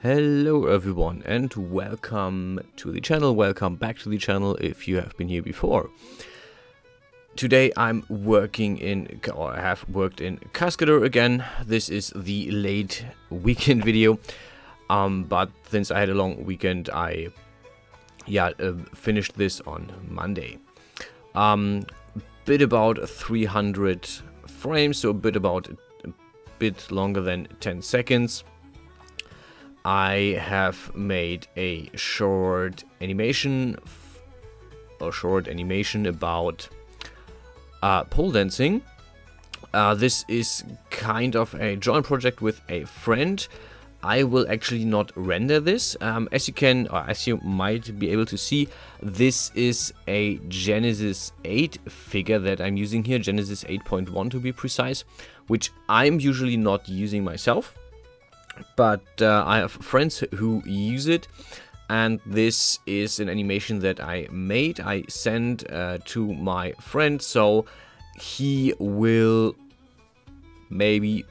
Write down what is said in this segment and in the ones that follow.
Hello everyone and welcome to the channel, welcome back to the channel if you have been here before. Today I'm working in, or I have worked in Cascadeur again. This is the late weekend video, but since I had a long weekend I finished this on Monday. Bit about 300 frames, so a bit longer than 10 seconds. I have made a short animation about pole dancing. This is kind of a joint project with a friend. I will actually not render this. As you might be able to see, this is a Genesis 8 figure that I'm using here, Genesis 8.1 to be precise, which I'm usually not using myself. But I have friends who use it, and this is an animation that I made. I sent to my friend, so he will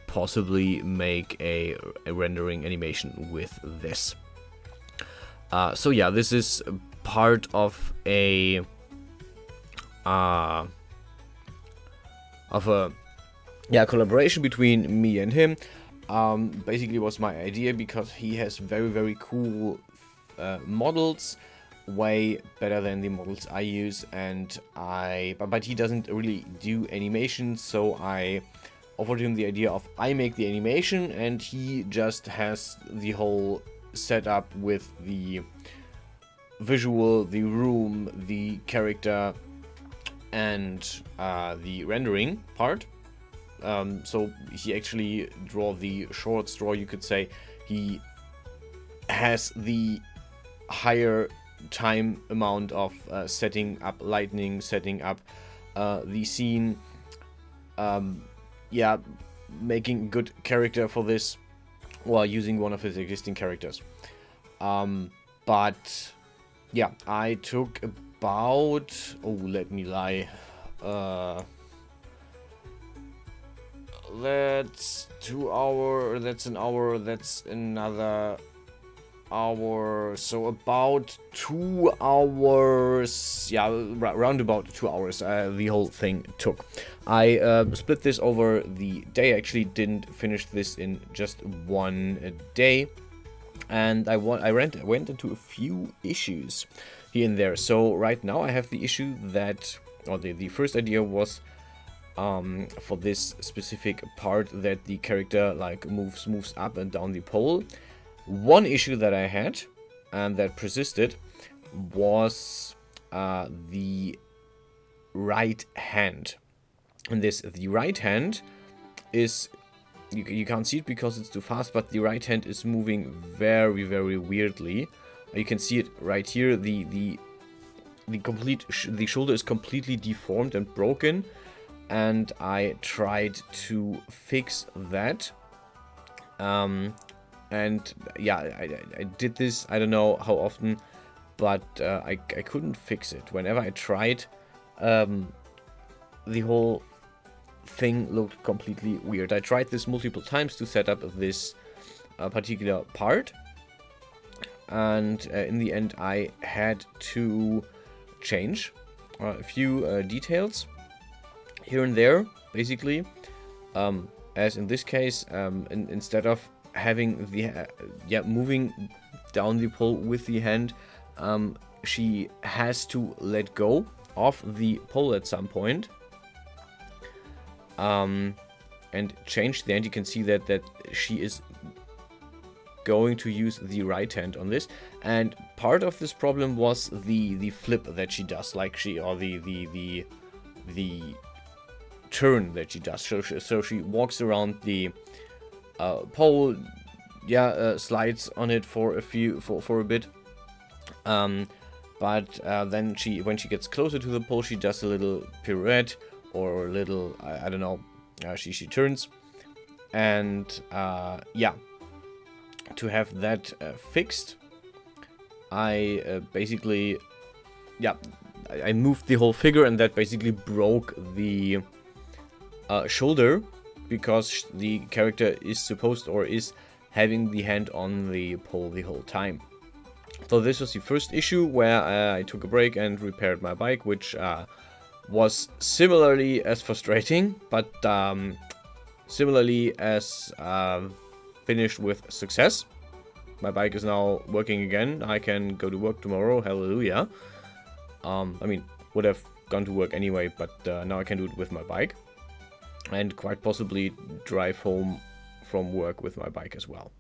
possibly make a rendering animation with this. So yeah, this is part of a collaboration between me and him. Basically was my idea because he has very cool models, way better than the models I use, and but he doesn't really do animation, so I offered him the idea of I make the animation and he just has the whole setup with the visual, the room, the character, and the rendering part. So he actually draw the short straw, you could say. He has the higher time amount of setting up lighting, setting up the scene, making good character for this, while using one of his existing characters. But yeah, I took about, let me lie, that's 2 hours, that's an hour, that's another hour, so about 2 hours, round about 2 hours the whole thing took. I split this over the day. I actually didn't finish this in just one day, and I went into a few issues here and there. So right now I have the issue that, or the first idea was for this specific part that the character like moves up and down the pole. One issue that I had and that persisted was the right hand. And the right hand is, you can't see it because it's too fast, but the right hand is moving very weirdly. You can see it right here. The shoulder is completely deformed and broken. And I tried to fix that, and yeah, I did this, I don't know how often, but I couldn't fix it. Whenever I tried, the whole thing looked completely weird. I tried this multiple times to set up this particular part, and in the end I had to change a few details here and there, basically, as in this case, instead of having the moving down the pole with the hand, she has to let go of the pole at some point, and change the hand. You can see that she is going to use the right hand on this, and part of this problem was the flip that she does, like the turn that she does. So she walks around the pole, slides on it for a bit, but then when she gets closer to the pole, she does a little pirouette or a little, I don't know, she turns, and to have that fixed, I basically I moved the whole figure, and that basically broke the shoulder, because the character is supposed, or is having the hand on the pole the whole time. So this was the first issue where I took a break and repaired my bike, which was similarly as frustrating, but similarly as finished with success. My bike is now working again. I can go to work tomorrow. Hallelujah. I mean, would have gone to work anyway, but now I can do it with my bike. And quite possibly drive home from work with my bike as well,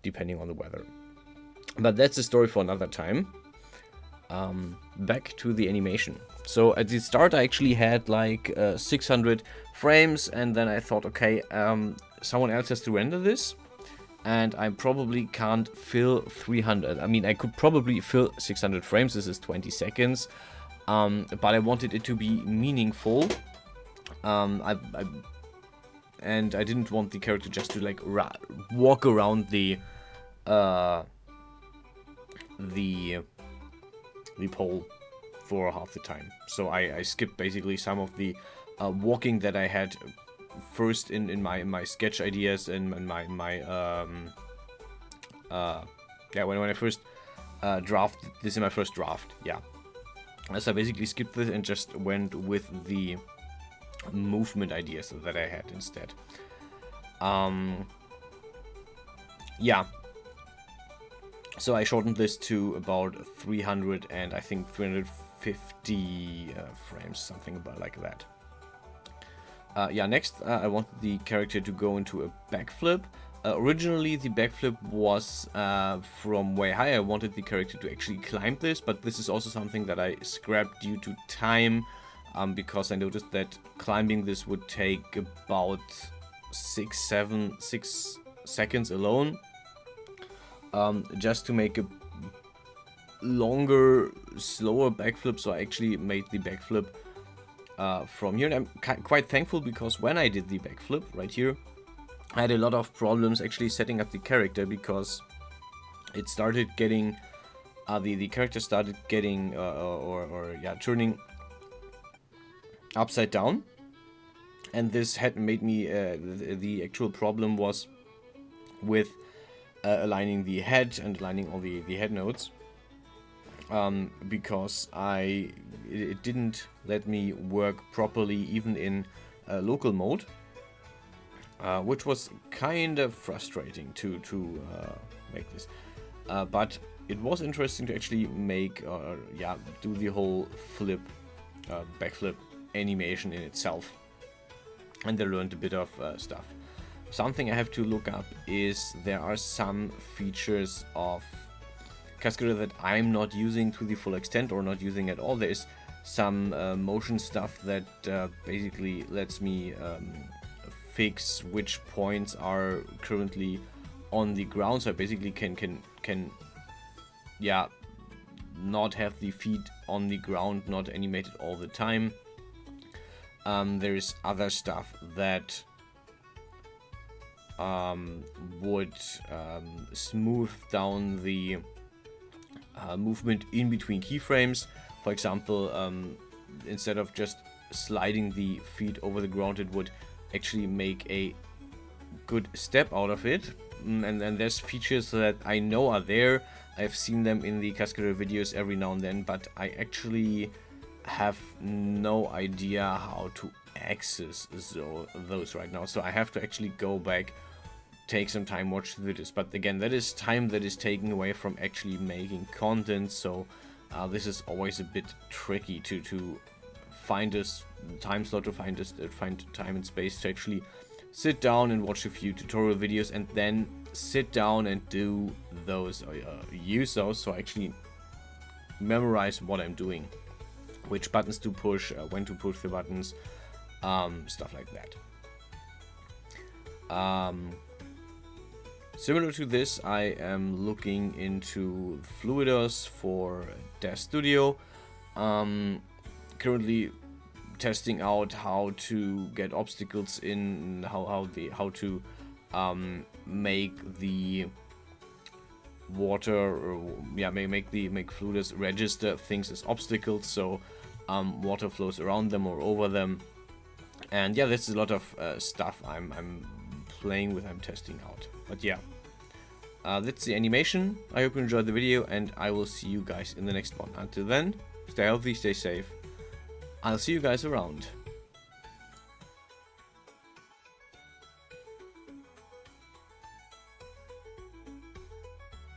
depending on the weather. But that's a story for another time. Back to the animation. So at the start I actually had like 600 frames, and then I thought, okay, someone else has to render this, and I probably can't fill 300. I mean, I could probably fill 600 frames. This is 20 seconds. But I wanted it to be meaningful. And I didn't want the character just to like walk around the pole for half the time. So I skipped basically some of the walking that I had first in my sketch ideas and when I first drafted this in my first draft. Yeah, so I basically skipped this and just went with the movement ideas that I had instead. Yeah, so I shortened this to about 300 and I think 350 frames, something about like that. Yeah, next I wanted the character to go into a backflip. Originally the backflip was from way high. I wanted the character to actually climb this, but this is also something that I scrapped due to time, because I noticed that climbing this would take about 6 seconds alone, just to make a longer, slower backflip. So I actually made the backflip from here, and I'm quite thankful, because when I did the backflip right here, I had a lot of problems actually setting up the character, because it started getting the character started getting turning upside down, and this had made me the actual problem was with aligning the head and aligning all the head nodes, because it didn't let me work properly even in local mode, which was kind of frustrating to make this, but it was interesting to actually make do the whole flip backflip animation in itself, and I learned a bit of stuff. Something I have to look up is there are some features of Cascadeur that I'm not using to the full extent or not using at all. There is some motion stuff that basically lets me fix which points are currently on the ground, so I basically can not have the feet on the ground, not animated all the time. There is other stuff that would smooth down the movement in between keyframes. For example, instead of just sliding the feet over the ground, it would actually make a good step out of it. And then there's features that I know are there. I've seen them in the Cascadeur videos every now and then, but I actually have no idea how to access those right now. So I have to actually go back, take some time, watch the videos. But again, that is time that is taken away from actually making content. So this is always a bit tricky to find a time slot, to find time and space to actually sit down and watch a few tutorial videos and then sit down and do those, use those, so I actually memorize what I'm doing, which buttons to push, when to push the buttons, stuff like that. Similar to this, I am looking into Fluidos for Dev Studio. Currently testing out how to get obstacles in, how to make the water, or make Fluidos register things as obstacles, so water flows around them or over them. And yeah, this is a lot of stuff I'm playing with, I'm testing out. But yeah, that's the animation. I hope you enjoyed the video, and I will see you guys in the next one. Until then, stay healthy, stay safe. I'll see you guys around.